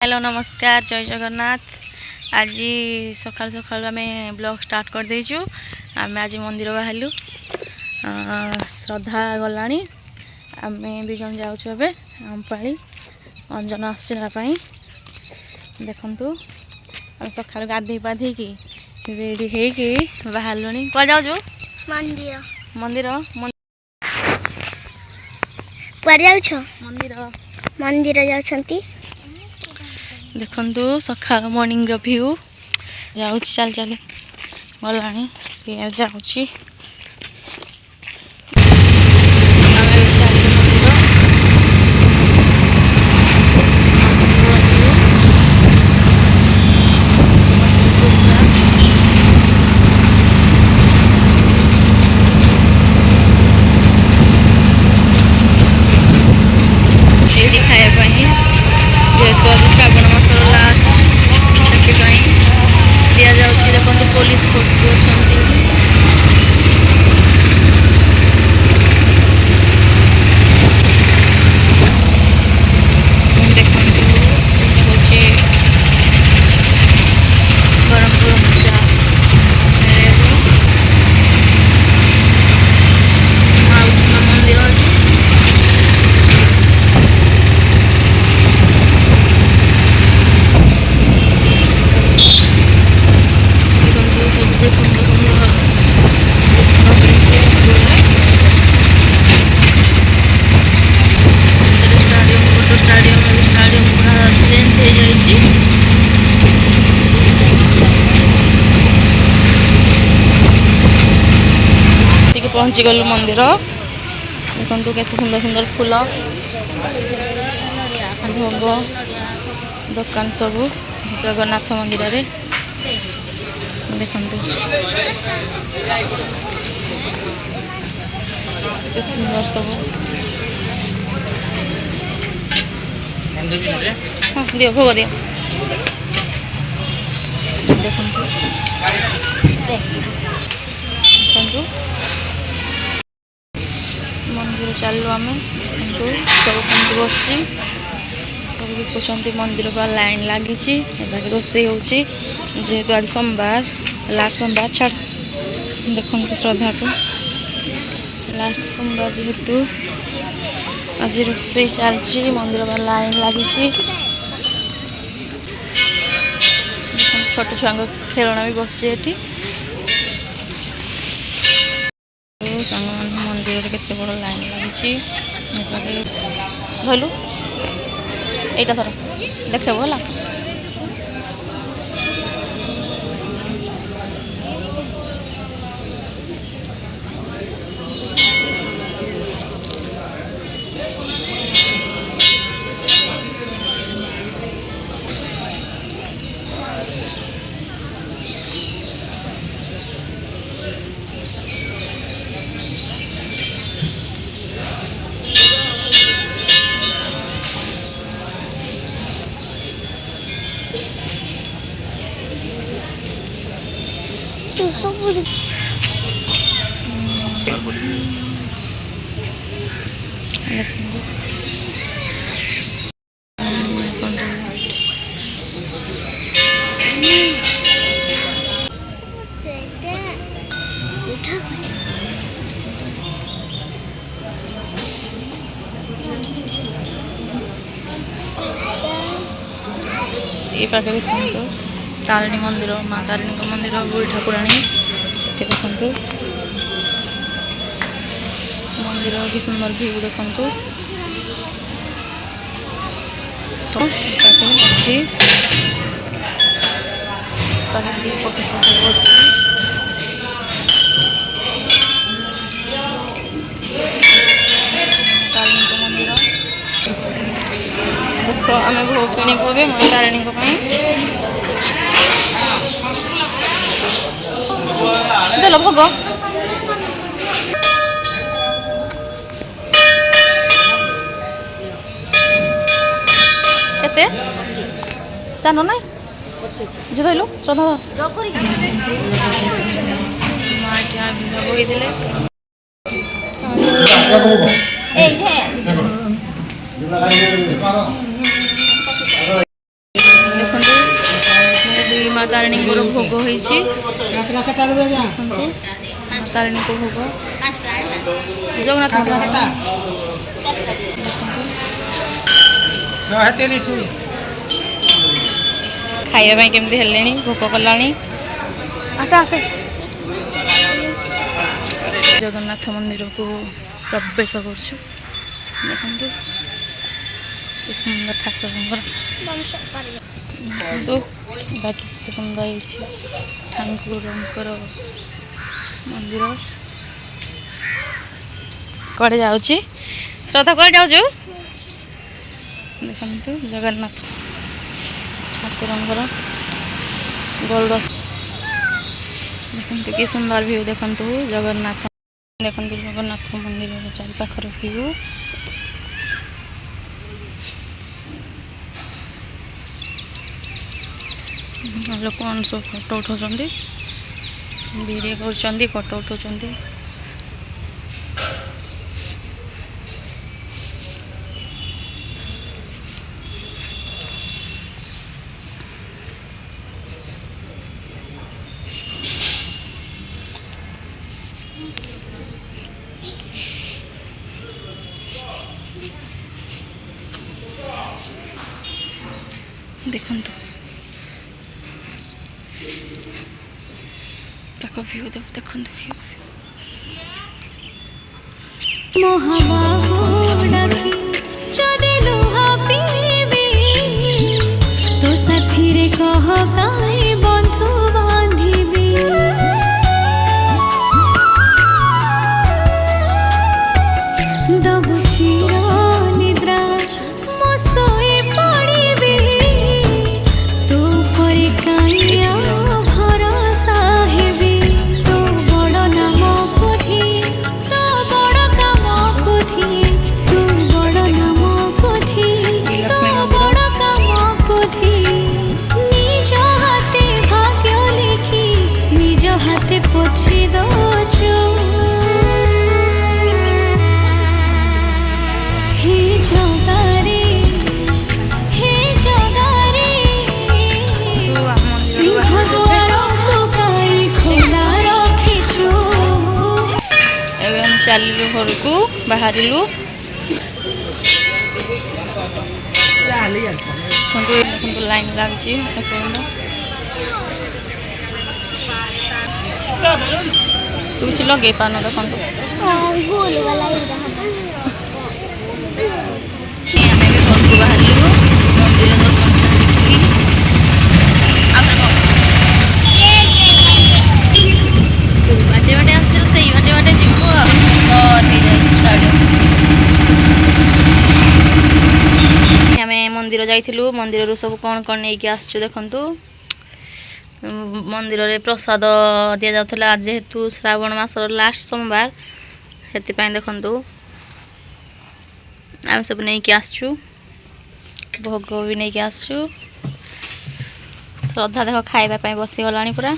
Hello नमस्कार जय जगन्नाथ। आज सकाल सकाल आम ब्लॉग स्टार्ट कर देचु। आम आज मंदिर बाहरलु श्रद्धा गला आम दुज जाऊँ आमपाली अंजन आसपाई देखु आम सका गाधे पाधे कि रेडी होगी बाहर कौन जाऊ मंदिर मंदिर मंदिर मंदिर जाउछंती देखु सका मॉर्निंग व्यू जाऊँ चल चल गला जाऊँ जेहेतु आज श्रावण मासर लास्ट से दि जाऊँगी देखो पुलिस फोर्स भी अच्छा देखो हूँ बरमपुर पूजा माउसी मंदिर अच्छी पहुँची गलु मंदिर देखु के सुंदर सुंदर फूल भोग दुकान सब जगन्नाथ मंदिर रे देखु सुंदर सब हाँ दियो भोग दियो देखु मंदिर चलु आम सब बस सब विकुंट मंदिर का लाइन लगी रोषे होेतु आज सोमवार लास्ट सोमवार छाड़ देखो श्रद्धा को लास्ट सोमवार जेहेतु आज रोषे चलती मंदिर का लाइन लगी छोट छुआ खेलना भी बस मंदिर केते बड़ लाइन लगी धरलु यहीटा थर देखेबो होला ये पाखे देखो तारिणी मंदिर माँ तारिणी मंदिर बुढ़ी ठाकुराणी देखो मंदिर भी सुंदर व्यू देखो अच्छी तो आम भोग किणु भी माँ तारिणी देल भोग केते स्थान ना जे धरलु श्रद्धा माँ क्या भोग माँ तारिणी भोग होइछि माँ तारिणी को भोग जगन्नाथ खाଇବା ପାଇଁ କେମିତି ହେଲେଣି ଭୋକ କଲାଣି ଆସ ଆସ ଜଗନ୍ନାଥ ମନ୍ଦିରକୁ ପ୍ରବେଶ କରୁଛୁ ଦେଖନ୍ତୁ କି ସୁନ୍ଦର ଠାକୁରଙ୍କର ଦେଖନ୍ତୁ ବାକି କେତେ ସୁନ୍ଦର ହେଇଛି ଠାକୁରଙ୍କର ମନ୍ଦିର କୁଆଡ଼େ ଯାଉଛି ଶ୍ରଦ୍ଧା କୁଆଡ଼େ ଯାଉଛୁ ଦେଖନ୍ତୁ ଜଗନ୍ନାଥ ଠାକୁରଙ୍କର ଗରୁଡ଼ ଦେଖନ୍ତୁ କି ସୁନ୍ଦର ଭିଉ ଦେଖନ୍ତୁ ଜଗନ୍ନାଥ ଦେଖନ୍ତୁ ଜଗନ୍ନାଥ ମନ୍ଦିରର ଚାରିପାଖର ଭିଉ ଲୋକମାନେ ସବୁ ଫଟୋ ଉଠାଉଛନ୍ତି ଭିଡ଼ିଓ କରୁଛନ୍ତି ଫଟୋ ଉଠାଉଛନ୍ତି ଦେଖନ୍ତୁ ତାଙ୍କ ଭିଉ ଦେଖନ୍ତୁ ଭିଉ तो साथी रे कह काई बंधु बांधिबी दबु चिर निद्रा मो सोई पड़िबी तो परे काई भरोसा हेबी तो बड़ नाम कुधी तो बड़ काम कुधी तू बड़ नाम कुधी तो बड़ काम कुधी निज हाथे भाग्य लिखी निज हाथे पोछि दौचु हे जगारे सिंह द्वार काई खोला रखिछु ଏବେ ଆମେ ଚାଲିଲୁ ଘରକୁ ବାହାରିଲୁ ଦେଖନ୍ତୁ ଲାଇନ୍ ଲାଗୁଛି ତୁ କିଛି ଲଗେଇ ପାରୁନ ଦେଖନ୍ତୁ गोल वाला ही रहा ଆମେ ଏବେ ଘରକୁ ବାହାରିଲୁ ମନ୍ଦିର ଦର୍ଶନ ସାରିକି ବାଟେ ବାଟେ ଆସିଥିଲୁ ସେଇ ବାଟେ ବାଟେ ଯିବୁ ଆଉ ଆମେ ମନ୍ଦିର ଯାଇଥିଲୁ ମନ୍ଦିରରୁ ସବୁ କ'ଣ କ'ଣ ନେଇକି ଆସିଛୁ ଦେଖନ୍ତୁ ମନ୍ଦିରରେ ପ୍ରସାଦ ଦିଆଯାଉଥିଲା ଯେହେତୁ ଶ୍ରାବଣ ମାସର ଲାଷ୍ଟ ସୋମବାର ସେଥିପାଇଁ ଦେଖନ୍ତୁ ଆମେ ସବୁ ନେଇକି ଆସିଛୁ ଭୋଗ ବି ନେଇକି ଆସିଛୁ ଶ୍ରଦ୍ଧା ଦେଖ ଖାଇବା ପାଇଁ ବସିଗଲାଣି ପୁରା